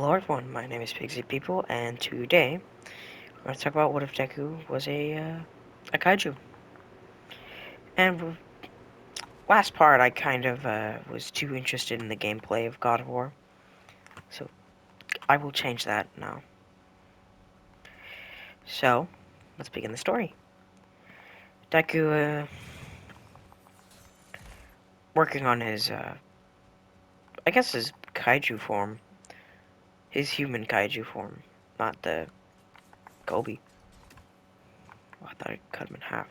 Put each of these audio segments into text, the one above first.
Hello everyone, my name is Pigsy People, and today we're going to talk about what if Deku was a kaiju. And last part, I kind of was too interested in the gameplay of God of War, so I will change that now. So, let's begin the story. Deku, working on his, I guess his kaiju form, his human kaiju form, not the Gobi. Oh, I thought I cut him in half.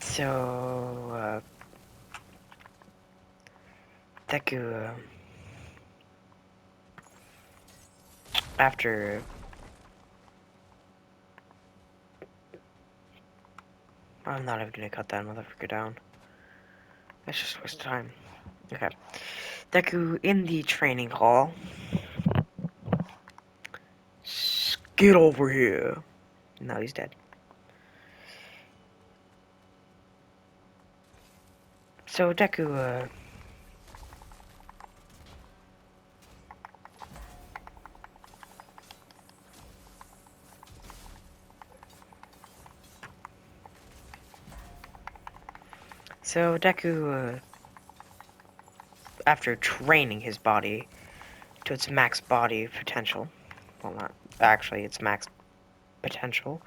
So, Deku, after I'm not even gonna cut that motherfucker down. That's just waste of time. Okay. Deku in the training hall. Get over here. Now he's dead. So Deku, after training his body to its max body potential, well, not actually its max potential,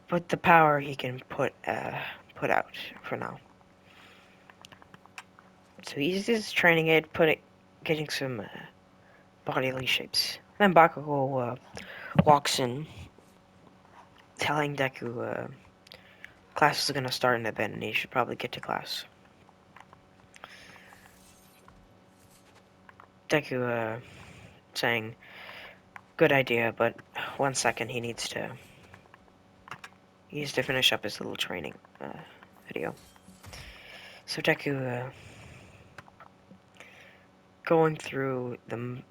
but the power he can put out for now. So he's just training it, getting some bodily shapes. Then Bakugo walks in, telling Deku class is gonna start in a bit, and he should probably get to class. Deku saying, "Good idea, but 1 second. He needs to finish up his little training video." So Deku going through them,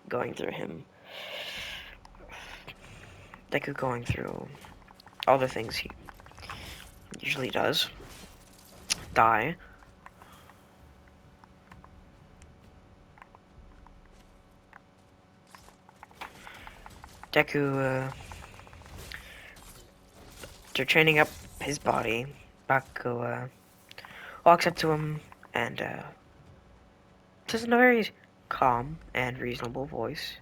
going through him. Deku going through all the things he usually does. Die. Deku, after training up his body, Bakugo walks up to him and says in a very calm and reasonable voice,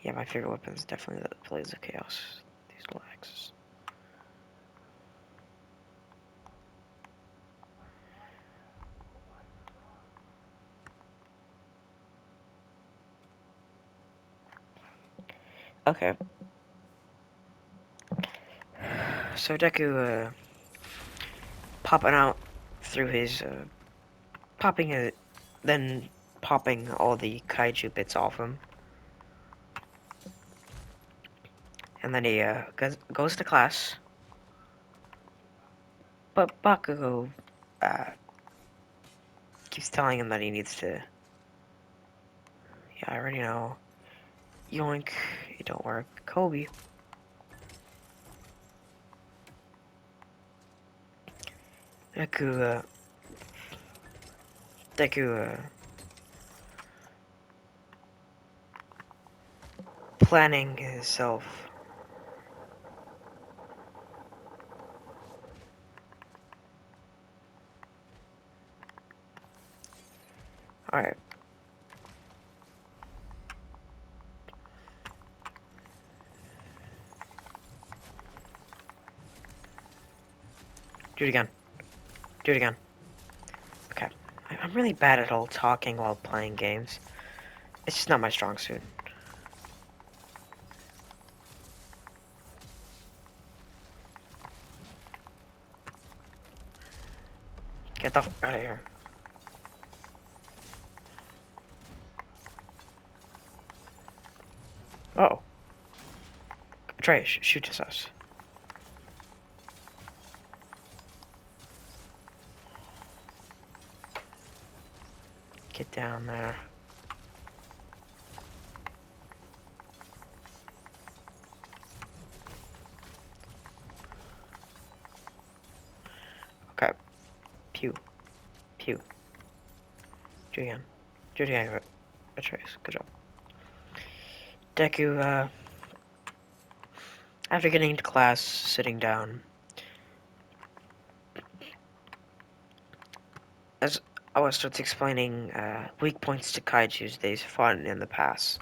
"Yeah, my favorite weapon is definitely the Blades of Chaos. These little axes." Okay. So Deku, popping out through his, popping it, then popping all the kaiju bits off him. And then he, goes to class. But Bakugo, uh, keeps telling him that he needs to, "Yeah, I already know. Yoink, it don't work. Kobe." Deku, Deku, planning himself. Alright. Do it again. Do it again. Okay. I'm really bad at all talking while playing games. It's just not my strong suit. Get the fuck out of here. Oh. Trey, shoot us. Get down there. Okay. Pew. Pew. Do it again. Do it again, Atreus. Good job. Deku, after getting into class, sitting down, as Awa starts explaining weak points to kaijus they've fought in the past,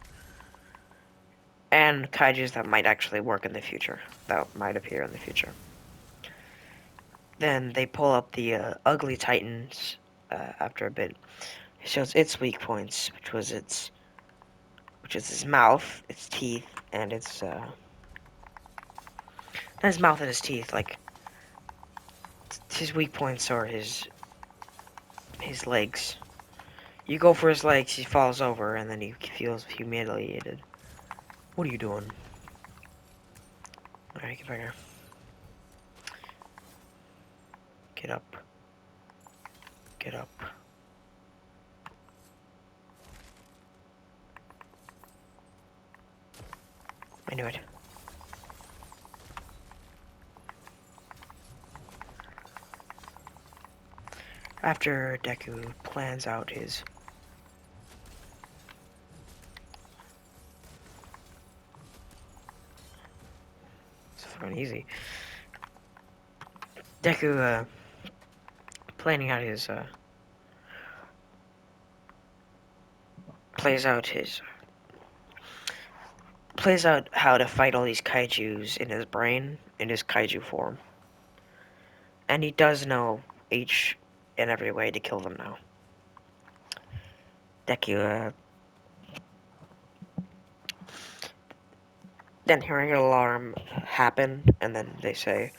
and kaijus that might actually work in the future, that might appear in the future. Then they pull up the ugly titans after a bit. It shows its weak points, which is its mouth, its teeth, and its not his mouth and his teeth. Like his weak points are his legs. You go for his legs, he falls over, and then he feels humiliated. What are you doing? Alright, get back here. Get up. Get up. I knew it. After Deku plans out his it's fucking easy. Deku planning out his plays out how to fight all these kaijus in his brain, in his kaiju form. And he does know each and every way to kill them now. Deku, then hearing an alarm happen, and then they say,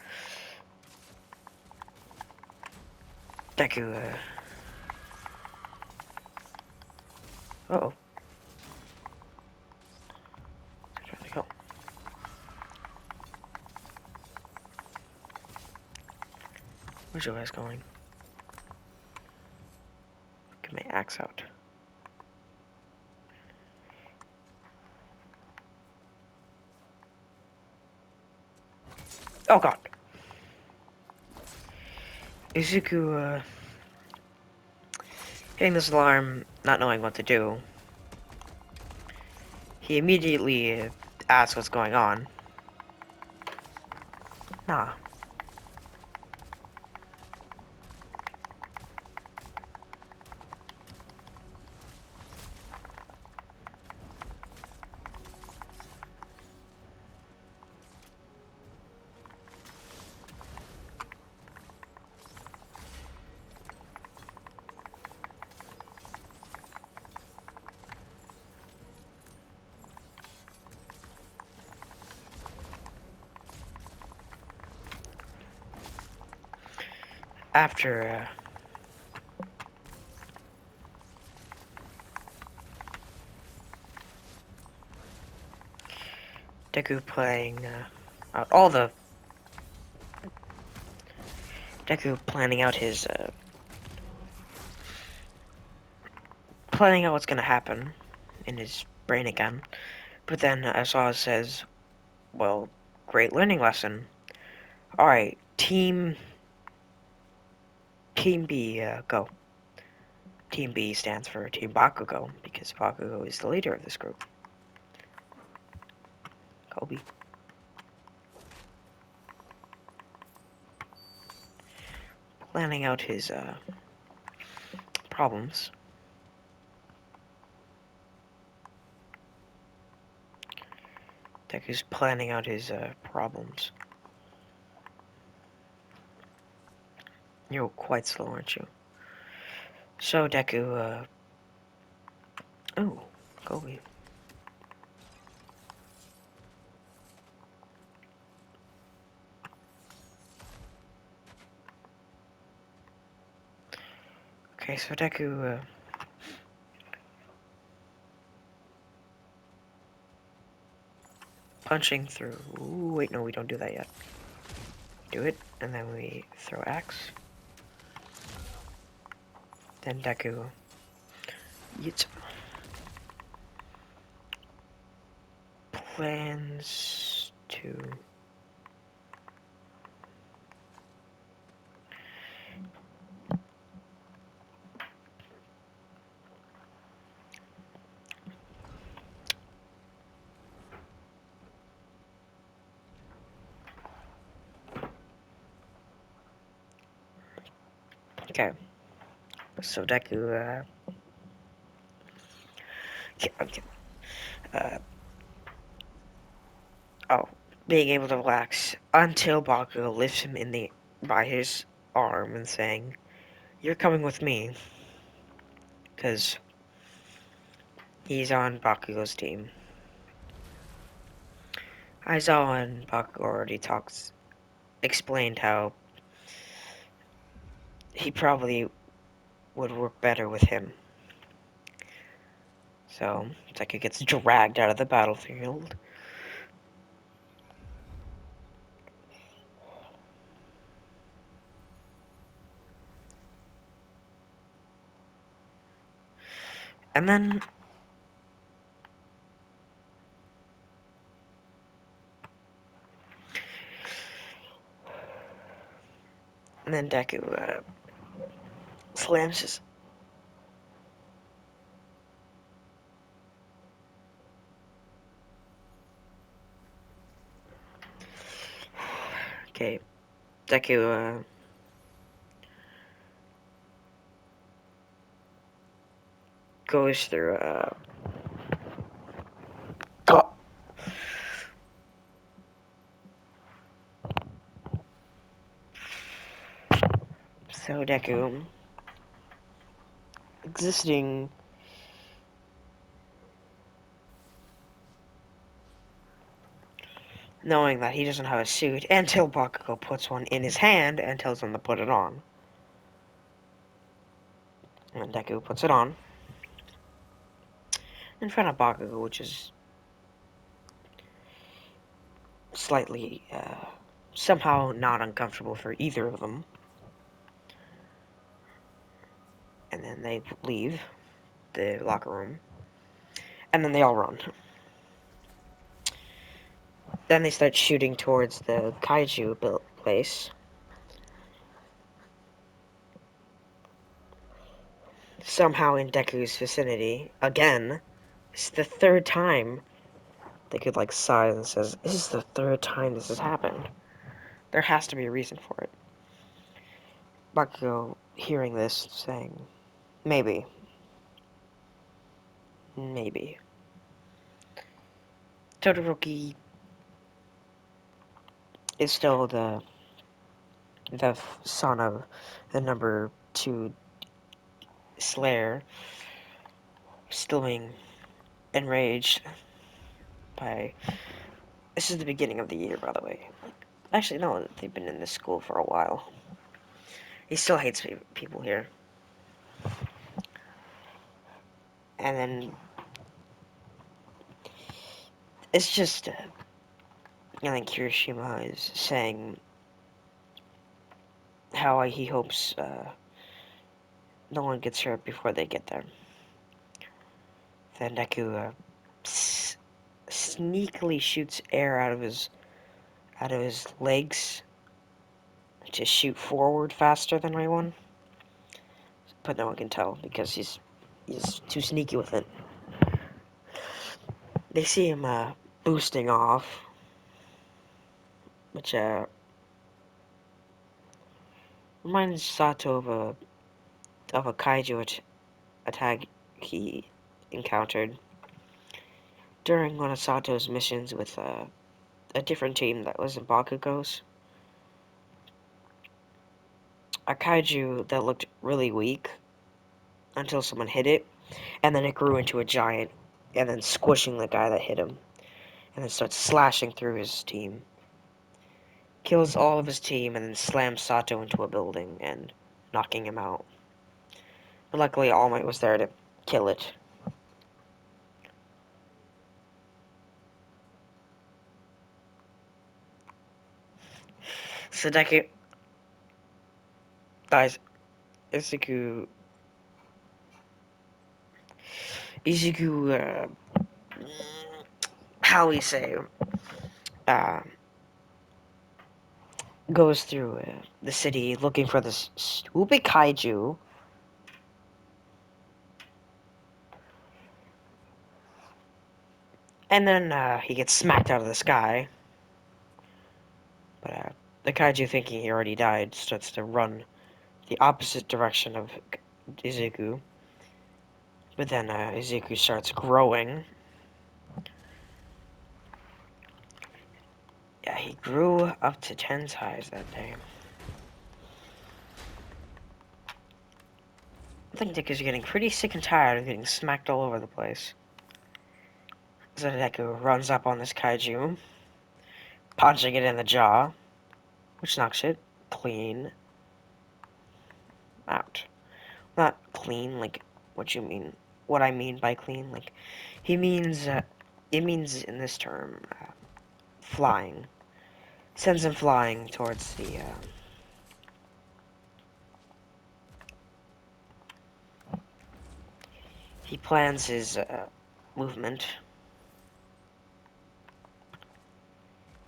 Deku, uh-oh. Where'd they go? Where's your guys going? Get my axe out. Oh god. Izuku, hitting this alarm, not knowing what to do. He immediately asks what's going on. Nah. After, Deku playing, out all the... Deku planning out his, planning out what's gonna happen in his brain again. But then Asawa says, well, great learning lesson. Alright, Team B, go. Team B stands for Team Bakugo, because Bakugo is the leader of this group. Kobe. Planning out his, problems. Deku's planning out his, problems. You're quite slow, aren't you? So, Deku, oh, Kobe. Okay, so Deku, punching through. Ooh, wait, no, we don't do that yet. Do it, and then we throw axe. Then Deku yeets. Plans to Okay, so Deku, okay, uh, oh, being able to relax until Bakugo lifts him by his arm and saying, "You're coming with me," because he's on Bakugo's team. Aizawa and Bakugo already explained how he probably would work better with him. So, Deku gets dragged out of the battlefield. And then Deku slams his. Okay, Deku goes through. Oh. So Deku, existing, knowing that he doesn't have a suit until Bakugo puts one in his hand and tells him to put it on. And Deku puts it on in front of Bakugo, which is slightly, somehow not uncomfortable for either of them. And then they leave the locker room. And then they all run. Then they start shooting towards the kaiju place. Somehow in Deku's vicinity. Again. It's the third time Deku, like, sighs and says, "This is the third time this has happened. There has to be a reason for it." Bakugo, hearing this, saying, "Maybe. Maybe." Todoroki is still the son of the number 2 Slayer, still being enraged by... This is the beginning of the year, by the way. Actually, no, they've been in this school for a while. He still hates people here. And then... It's just... I think Kirishima is saying how he hopes no one gets hurt before they get there. Then Deku sneakily shoots air out of his legs to shoot forward faster than Ray-1. But no one can tell because he's too sneaky with it. They see him boosting off, which reminds Sato of a kaiju attack he encountered during one of Sato's missions with a different team that was in Bakugo's. A kaiju that looked really weak until someone hit it, and then it grew into a giant, and then squishing the guy that hit him, and then starts slashing through his team. Kills all of his team, and then slams Sato into a building, and knocking him out. But luckily, All Might was there to kill it. Sadeki dies. Izuku, how we say, uh, goes through the city looking for this stupid kaiju. And then he gets smacked out of the sky. But the kaiju, thinking he already died, starts to run the opposite direction of Izuku. But then Izuku starts growing. Yeah, he grew up to 10 size that day. I think Deku's getting pretty sick and tired of getting smacked all over the place. So Deku runs up on this kaiju, punching it in the jaw, which knocks it clean out. Not clean, like what you mean. What I mean by clean, like he means. It means in this term, flying. Sends him flying towards the. He plans his movement.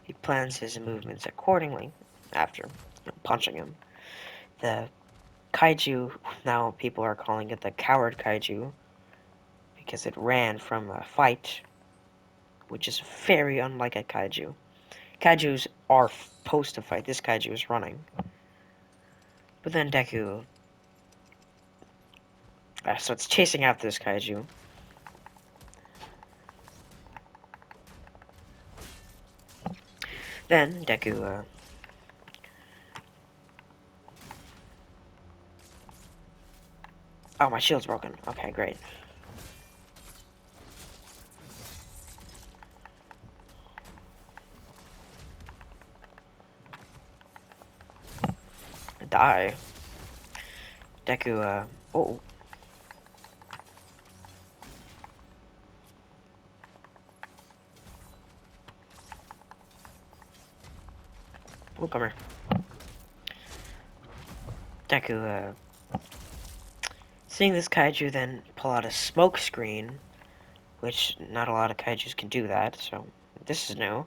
He plans his movements accordingly after punching him. The kaiju, now people are calling it the coward kaiju, because it ran from a fight, which is very unlike a kaiju. Kaijus are supposed to fight. This kaiju is running. But then Deku starts chasing after this kaiju. Then Deku oh, my shield's broken. Okay, great. Die. Deku, oh. Oh, come here. Deku, seeing this kaiju then pull out a smoke screen, which not a lot of kaijus can do that, so this is new.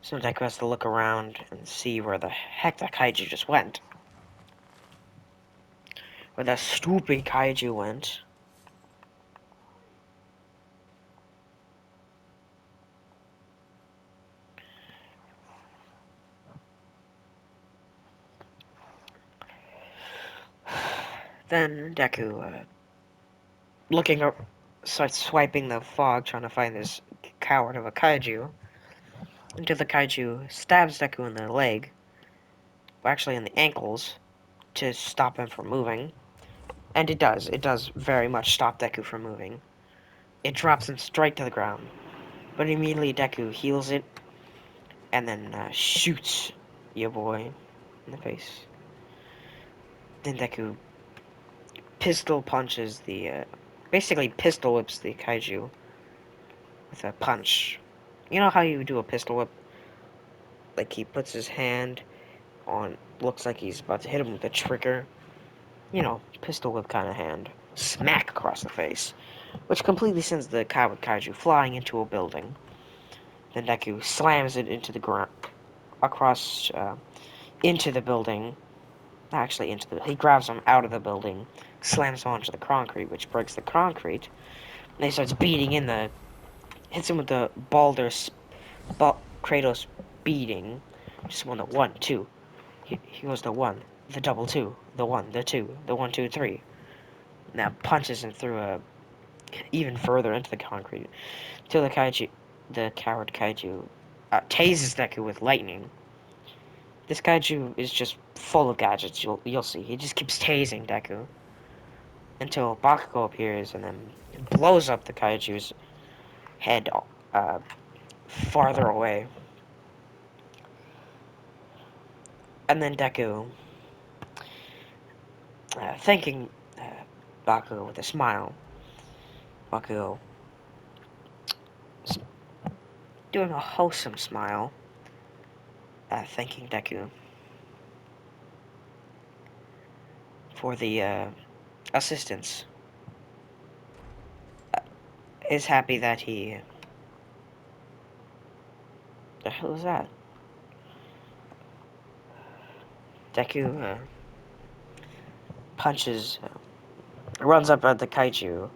So Deku has to look around and see where the heck that kaiju just went. Where that stupid kaiju went. Then Deku, looking up, starts swiping the fog, trying to find this coward of a kaiju. Until the kaiju stabs Deku in the leg, or actually in the ankles, to stop him from moving. And it does. It does very much stop Deku from moving. It drops him straight to the ground. But immediately Deku heals it, and then shoots your boy in the face. Then Deku pistol punches the, basically pistol whips the kaiju with a punch. You know how you do a pistol whip? Like he puts his hand on, looks like he's about to hit him with a trigger. You know, pistol whip kind of hand. Smack across the face. Which completely sends the coward kaiju flying into a building. Then Deku slams it into the ground, across, into the building. Actually, he grabs him out of the building, slams him onto the concrete, which breaks the concrete. And he starts beating in hits him with the Kratos beating. Just one, the 1, 2. He goes the 1, the double 2, the 1, the 2, the 1, 2, 3. Now punches him through even further into the concrete. Till the coward kaiju, tases Deku with lightning. This kaiju is just full of gadgets. You'll see. He just keeps tasing Deku until Bakugo appears and then blows up the kaiju's head farther away. And then Deku, thanking Bakugo with a smile. Bakugo doing a wholesome smile, thanking Deku for the assistance. Is happy that he. The hell is that? Deku punches, runs up at the kaiju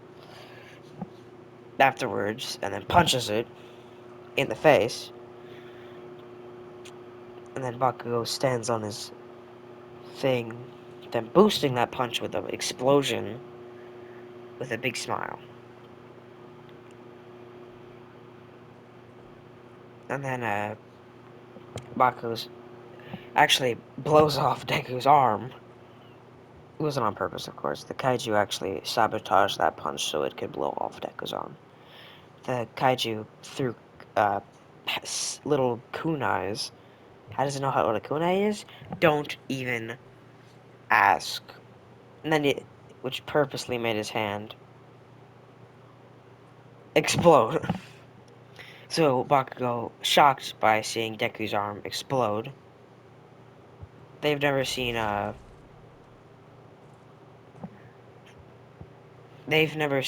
afterwards, and then punches it in the face. And then Bakugo stands on his thing then boosting that punch with an explosion with a big smile. And then Baku's actually blows off Deku's arm. It wasn't on purpose, of course. The kaiju actually sabotaged that punch so it could blow off Deku's arm. The kaiju threw uh, little kunais. How does it know what a kunai is? Don't even ask. And then which purposely made his hand explode. So Bakugo, shocked by seeing Deku's arm explode, they've never seen Deku. They've never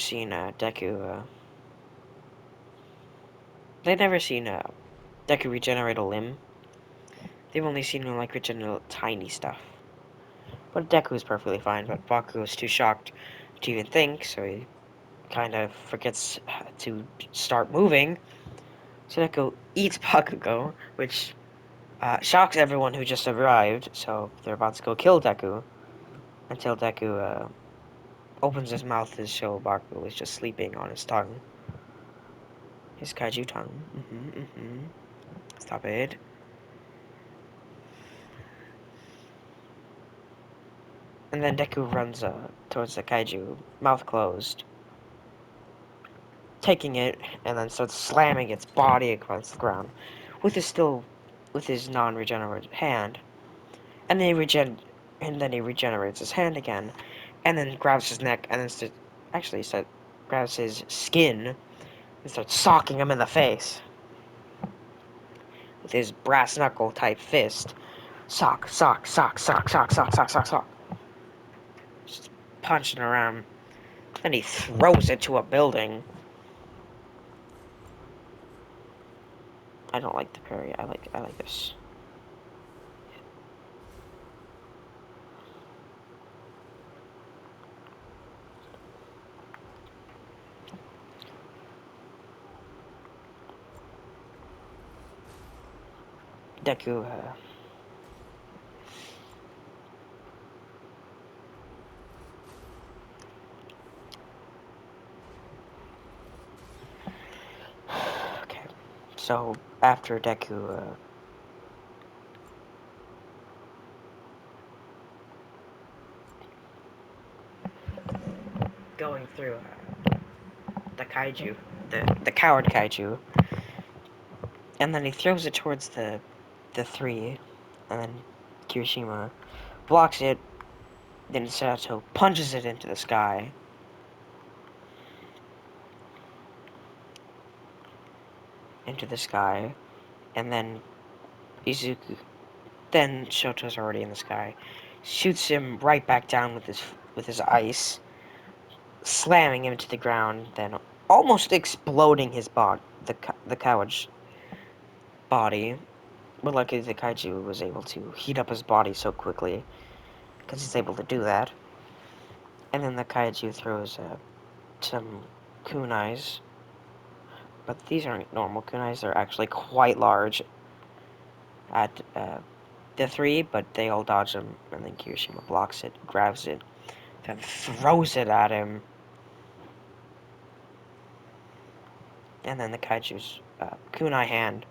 seen Deku regenerate a limb. They've only seen him like regenerate tiny stuff. But Deku is perfectly fine. But Bakugo is too shocked to even think, so he kind of forgets to start moving. So Deku eats Bakugo, which shocks everyone who just arrived. So they're about to go kill Deku until Deku opens his mouth to show Bakugo is just sleeping on his tongue. His kaiju tongue. Stop it. And then Deku runs towards the kaiju, mouth closed, taking it, and then starts slamming its body across the ground with his non-regenerated hand. And then he regenerates his hand again, and then grabs his neck, and then grabs his skin and starts socking him in the face with his brass knuckle type fist. Sock, sock, sock, sock, sock, sock, sock, sock, sock. Just punching around. Then he throws it to a building. I don't like the parry. I like this. Deku okay. So after Deku going through the kaiju, the coward kaiju, and then he throws it towards the three, and then Kirishima blocks it. Then Sato punches it into the sky. And then Izuku. Then Shoto's already in the sky. Shoots him right back down with his ice, slamming him to the ground. Then almost exploding his body, the coward's body. But luckily, the kaiju was able to heat up his body so quickly because he's able to do that. And then the kaiju throws some kunais, but these aren't normal kunais. They're actually quite large at the three, but they all dodge him, and then Kirishima blocks it, grabs it, then throws it at him, and then the kaiju's kunai hand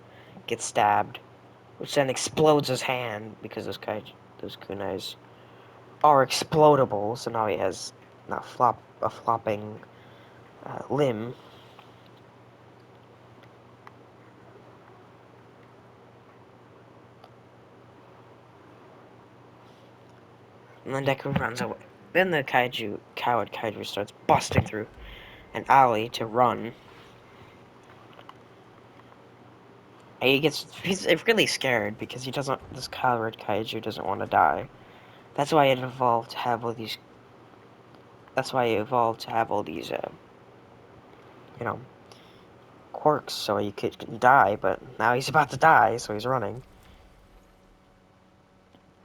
gets stabbed, which then explodes his hand because those kunais are explodable. So now he has a flopping limb. And then Deku runs away. Then the coward kaiju starts busting through an alley to run. And he's really scared because this coward kaiju doesn't want to die. That's why it evolved to have all these. That's why it evolved to have all these, you know, quirks so he could die. But now he's about to die, so he's running.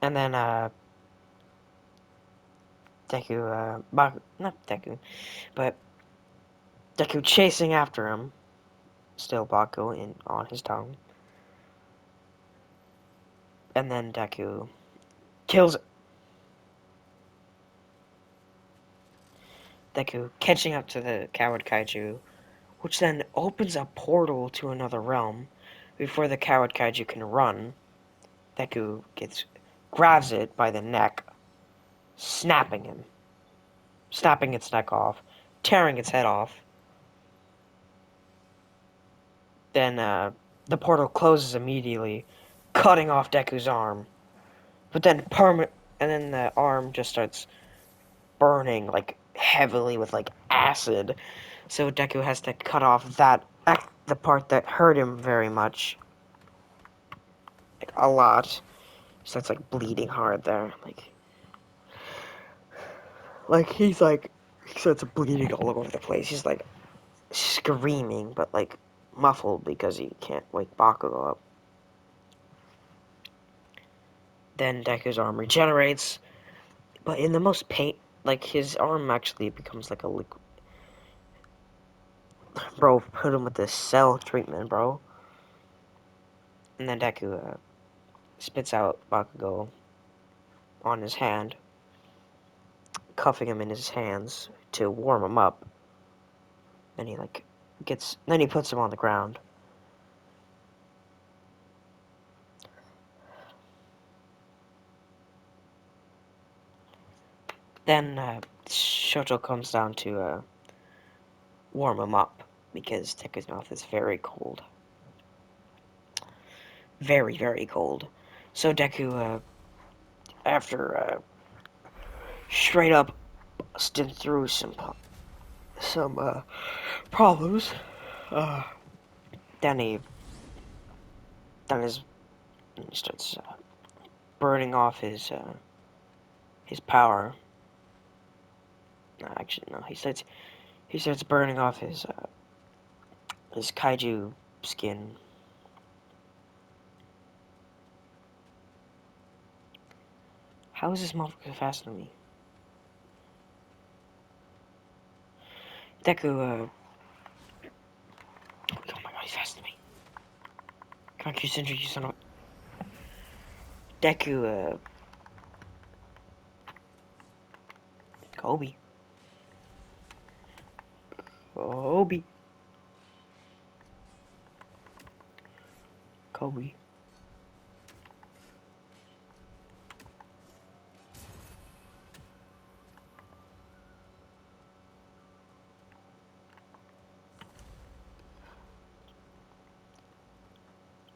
And then Deku, not Deku, but Deku chasing after him. Still Baku on his tongue. And then Deku kills Deku catching up to the coward kaiju, which then opens a portal to another realm. Before the coward kaiju can run, Deku grabs it by the neck, snapping its neck off, tearing its head off. Then the portal closes immediately, cutting off Deku's arm. But then and then the arm just starts burning like heavily with like acid. So Deku has to cut off the part that hurt him very much, like a lot. So it's like bleeding hard there, he starts bleeding all over the place. He's like screaming, but like muffled because he can't wake Bakugo up. Then Deku's arm regenerates, but in the most pain, like his arm actually becomes like a liquid. Bro, put him with this cell treatment, bro. And then Deku spits out Bakugo on his hand, cuffing him in his hands to warm him up. Then then he puts him on the ground. Then Shoto comes down to warm him up because Deku's mouth is very cold. Very, very cold. So Deku, after straight up busting through some problems, uh, then then his, he starts burning off his power. No, actually, no. He starts burning off his kaiju skin. How is this motherfucker faster than me? Deku, oh my god, he's faster than me. Come on, Q-Sentry, you son of a... Deku, Kobe. Kobe. Kobe.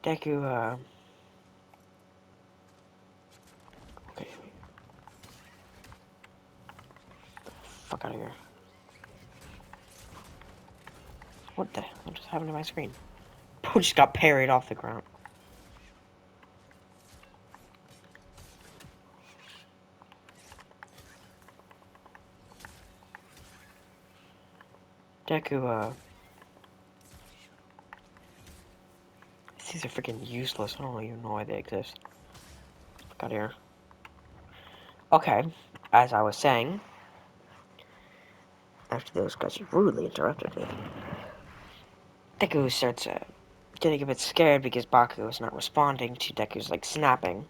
Deku, okay. Fuck out of here. What the hell just happened to my screen? Bro just got parried off the ground. Deku, these are freaking useless. I don't even know why they exist. Fuck out of here. Okay, as I was saying, after those guys rudely interrupted me, Deku starts getting a bit scared because Bakugo is not responding to Deku's like snapping.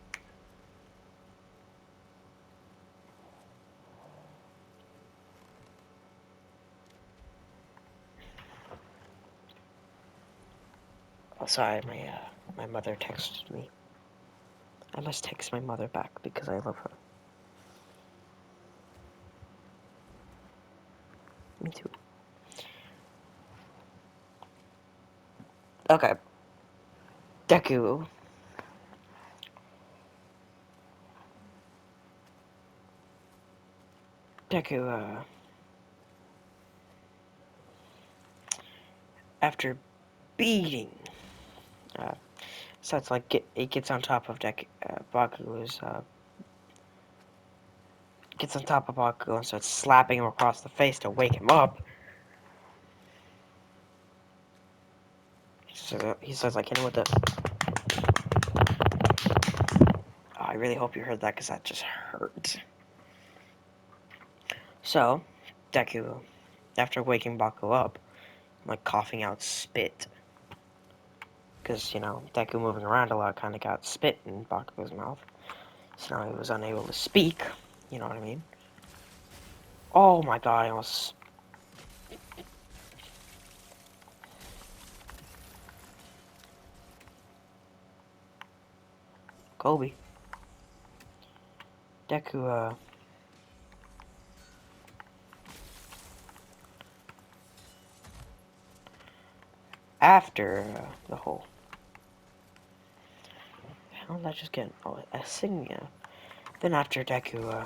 Oh, sorry, my mother texted me. I must text my mother back because I love her. Me too. Okay. Deku. Deku, after beating, so it's like it gets on top of Bakugo's, gets on top of Bakugo and starts slapping him across the face to wake him up. He starts like hitting with the... Oh, I really hope you heard that because that just hurt. So, Deku, after waking Bakugo up, like coughing out spit. Because, you know, Deku moving around a lot kind of got spit in Bakugo's mouth. So now he was unable to speak. You know what I mean? Oh my god, I almost... Kobe. Deku, after the whole... How did I just get a singing? Then after Deku,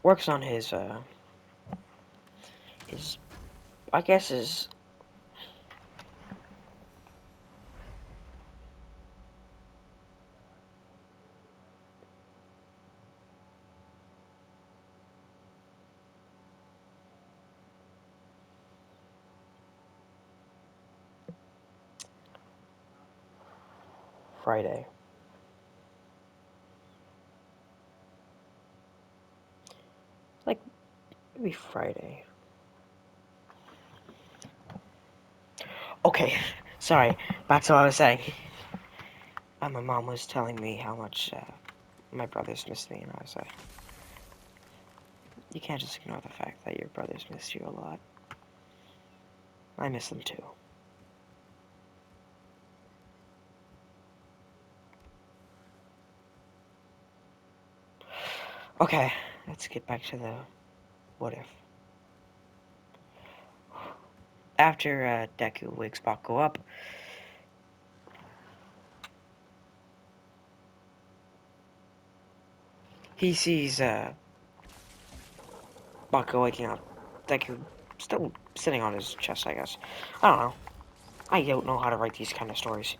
works on his, I guess his... Friday. Like, maybe Friday. Okay, sorry, back to what I was saying. My mom was telling me how much my brothers miss me, and I was like, you can't just ignore the fact that your brothers miss you a lot. I miss them too. Okay, let's get back to the what if. After Deku wakes Bakugo up, he sees Bakugo waking up. Deku still sitting on his chest, I guess. I don't know. I don't know how to write these kind of stories.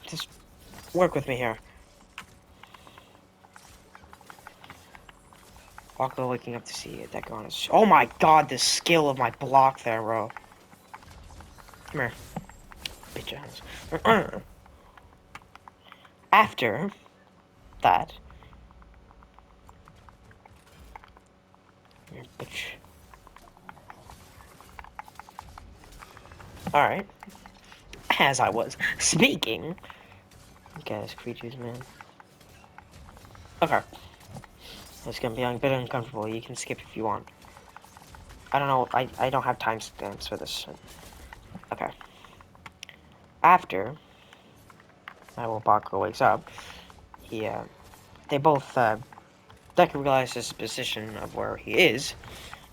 Just work with me here. Bakugo waking up to see Deku on his... Oh my god, the skill of my block there, bro. Come here. Bitch ass. After that... Bitch. Alright. As I was speaking... Guys, creatures, man. Okay. It's gonna be a bit uncomfortable. You can skip if you want. I don't know. I don't have timestamps for this. Okay. After Bakugo wakes up, they both Deku realizes his position of where he is,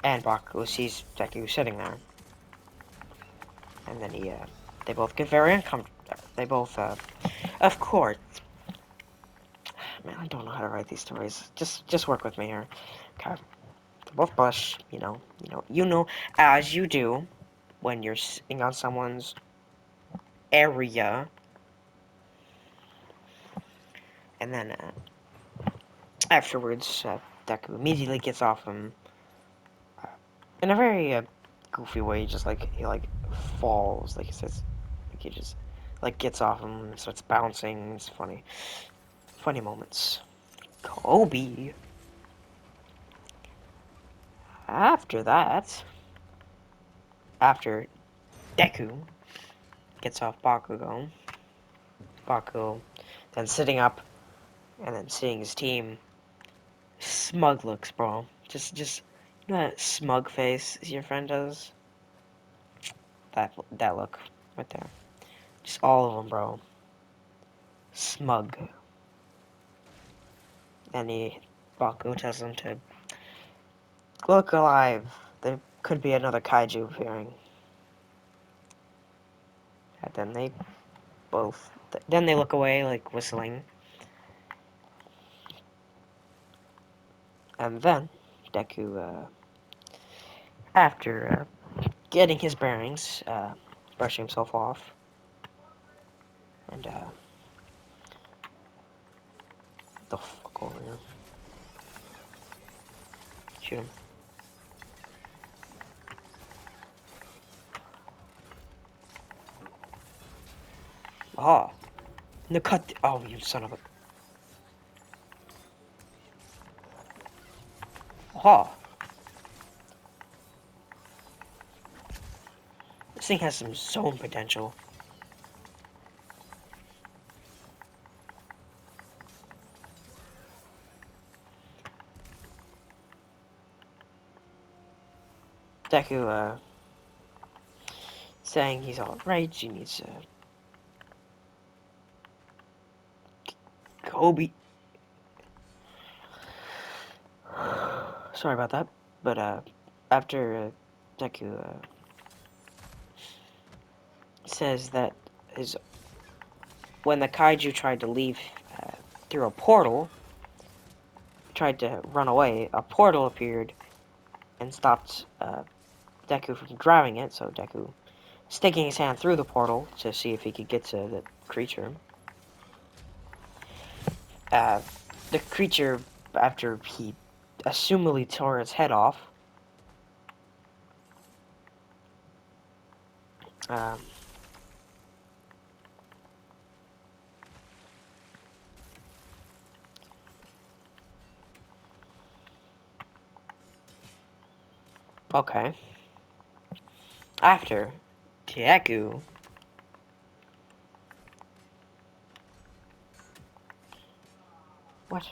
and Bakugo sees Deku sitting there, and then they both get very uncomfortable. They both, of course. Man, I don't know how to write these stories. Just work with me here. Okay. They both blush. You know, as you do when you're sitting on someone's area, and then afterwards, Deku immediately gets off him in a very goofy way. Just like he falls, like he says, like he just gets off him and starts bouncing. It's funny moments. Kobe. After that, after Deku gets off Bakugo then sitting up and then seeing his team. Smug looks, bro. Just you know that smug face your friend does. That look right there. Just all of them, bro. Smug. And Bakugo tells him to look alive. There could be another kaiju appearing. And then then they look away, like whistling. And then Deku, after getting his bearings, brushing himself off, and the fuck over here. Shoot him. Ah. No, cut. Oh, you son of a. Ah. This thing has some zone potential. Deku, saying he's alright, she needs, Kobe. Sorry about that. But, after, Deku, says that his when the kaiju tried to leave through a portal, tried to run away, a portal appeared and stopped Deku from driving it. So Deku sticking his hand through the portal to see if he could get to the creature. Uh, the creature, after he assumedly tore its head off, um, okay. After Deku, what?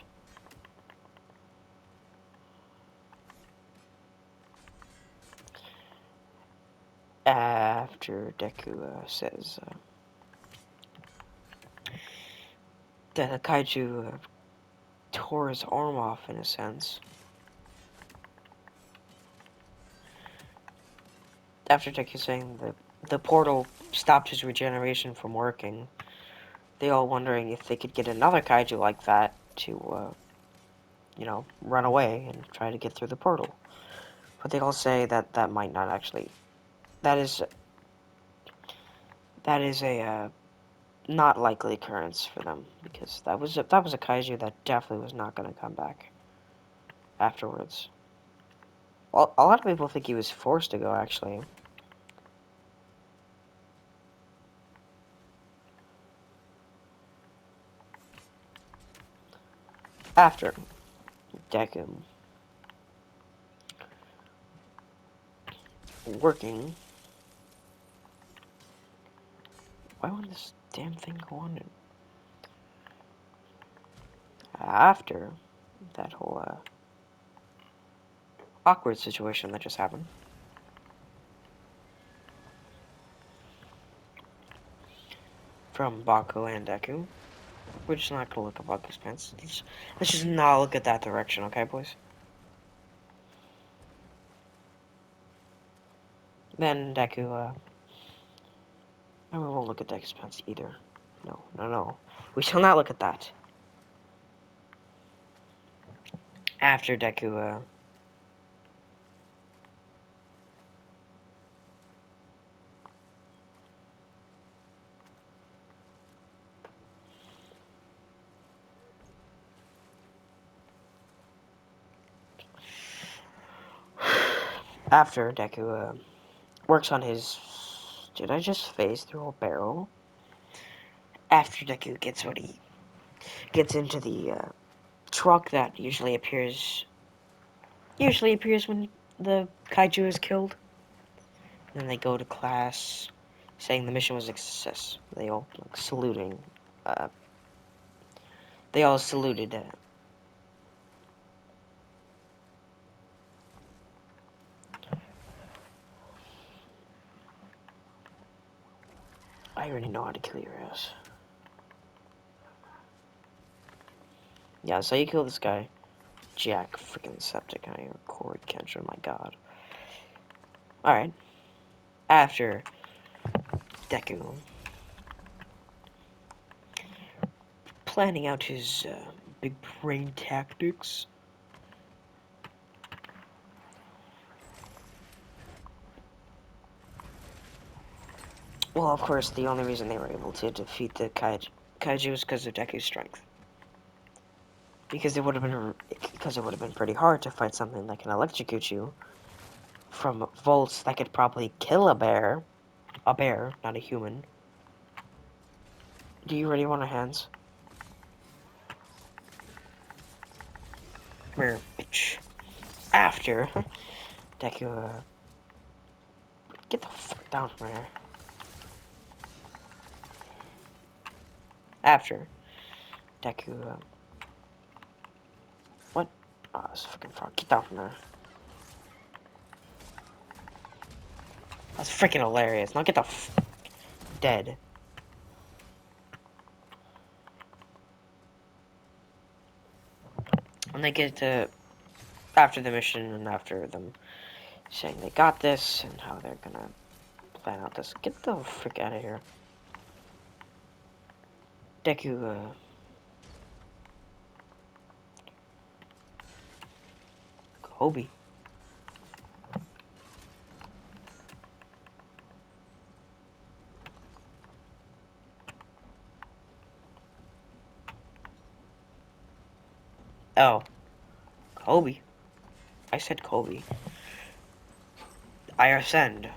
After Deku says that the kaiju tore his arm off in a sense. After Deku saying that the portal stopped his regeneration from working, they all wondering if they could get another kaiju like that to, run away and try to get through the portal. But they all say that that might not actually. That is a not likely occurrence for them because that was a kaiju that definitely was not going to come back afterwards. Well, a lot of people think he was forced to go actually. After Deku working. Why won't this damn thing go on? After that whole awkward situation that just happened. From Baku and Deku. We're just not gonna look at Baku's pants. Let's just not look at that direction, okay, boys? Then Deku, and we won't look at Deku's pants either. No, no, no. We shall not look at that. After Deku, works on his. Did I just phase through a barrel? After Deku gets what he gets into the truck that usually appears when the kaiju is killed. Then they go to class, saying the mission was a success. They all saluting. Uh, they all saluted. I already know how to kill your ass. Yeah, so you kill this guy. Jack freaking septic. I record Kenshin, my god. Alright. After Deku planning out his big brain tactics. Well, of course, the only reason they were able to defeat the kaiju was because of Deku's strength. Because it would have been pretty hard to fight something that can electrocute you from volts that could probably kill a bear, not a human. Do you really want a hands? Where, bitch? After Deku, get the fuck down from here. After Deku, what? Oh, this fucking frog. Get down from there. That's freaking hilarious. Now get the dead. When they get to after the mission and after them saying they got this and how they're gonna plan out this. Get the frick out of here. Deku, Kobe. Oh, Kobe. I said Kobe. I ascend.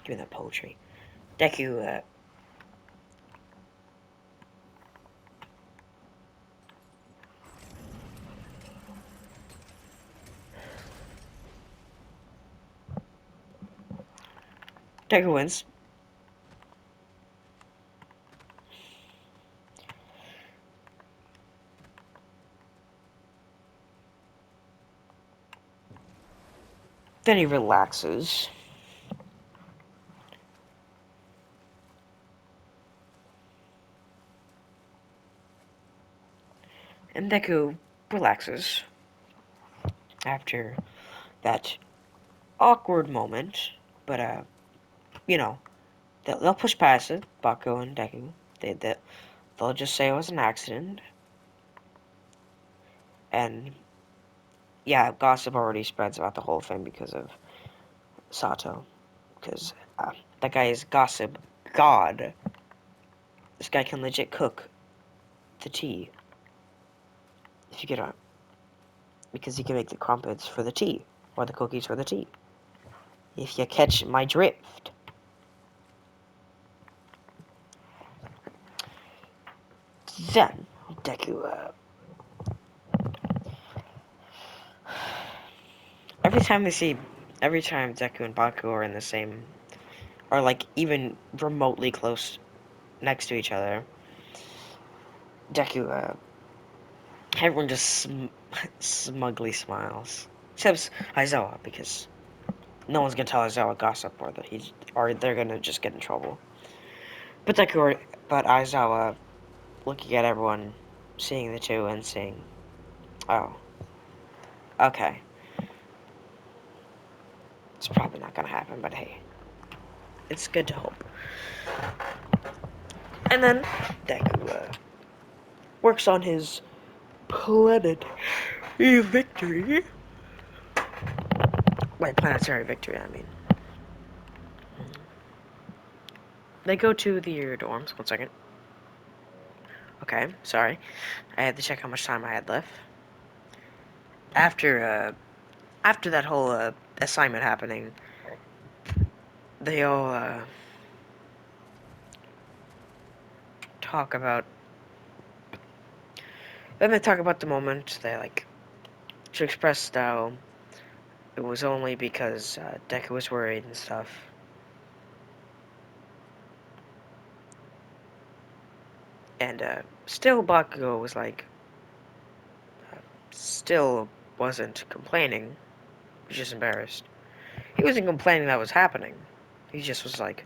Give me that poetry. Deku, Deku wins. Then he relaxes. And Deku relaxes after that awkward moment. But, you know, they'll push past it, Bakugo and Deku. They'll just say it was an accident. And, yeah, gossip already spreads about the whole thing because of Sato. Because that guy is gossip god. This guy can legit cook the tea. If you get on. Because he can make the crumpets for the tea. Or the cookies for the tea. If you catch my drift. Then, Deku, every time Deku and Baku are in the same, are like even remotely close next to each other, Deku, everyone just smugly smiles. Except Aizawa, because no one's gonna tell Aizawa gossip or they're gonna just get in trouble. But Aizawa, looking at everyone, seeing the two and saying, oh, okay. It's probably not gonna happen, but hey. It's good to hope. And then Deku works on his planet victory. Like planetary victory, I mean. They go to the dorms. 1 second. Okay, sorry. I had to check how much time I had left. After that whole assignment happening, they all talk about. Then they talk about the moment. They like to express how it was only because Deku was worried and stuff. And still, Bakugo was like, still wasn't complaining. He was just embarrassed. He wasn't complaining that was happening. He just was like,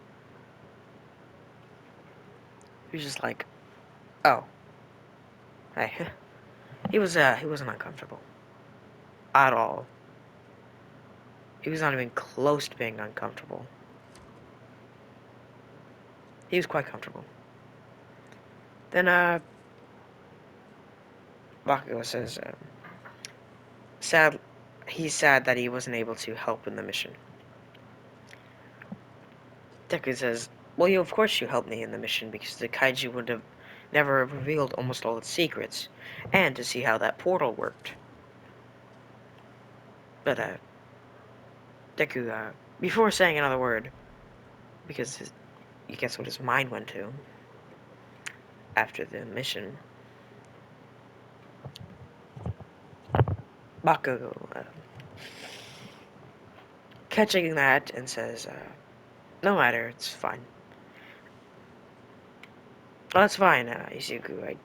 oh, hey. He wasn't uncomfortable at all. He was not even close to being uncomfortable. He was quite comfortable. Then Bakugo says, he's sad that he wasn't able to help in the mission. Deku says, well, of course you helped me in the mission because the kaiju would have never revealed almost all its secrets, and to see how that portal worked. But Deku, before saying another word, because you guess what his mind went to after the mission, Bakugo catching that and says, no matter, it's fine. Oh, that's fine, Izuku. I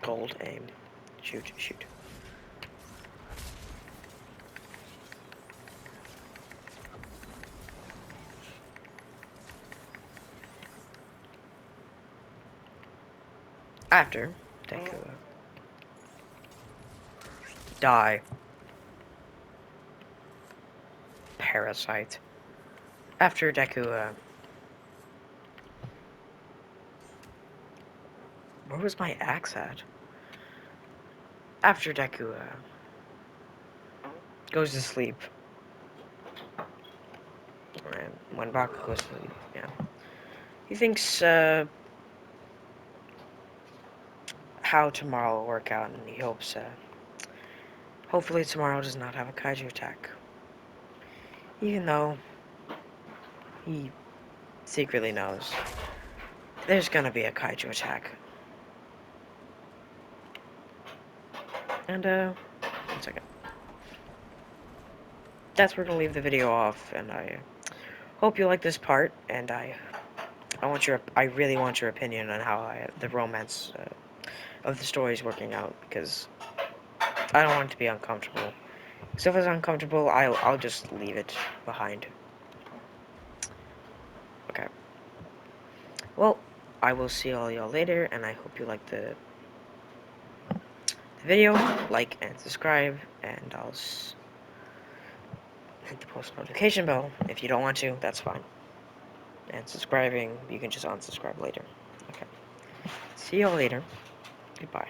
hold, aim, shoot. after Deku die. Parasite. After Deku, where was my axe at? After Deku, goes to sleep. And when Baku goes to sleep, yeah. He thinks, how tomorrow will work out, and he hopes, hopefully tomorrow does not have a kaiju attack. Even though he secretly knows there's gonna be a kaiju attack. And, 1 second. That's where we're gonna leave the video off, and I hope you like this part, and I really want your opinion on how the romance of the story is working out, because I don't want it to be uncomfortable. So if it's uncomfortable, I'll just leave it behind. Okay. Well, I will see all y'all later, and I hope you like the video. Like and subscribe, and I'll hit the post notification bell. If you don't want to, that's fine. And subscribing, you can just unsubscribe later. Okay. See y'all later. Goodbye.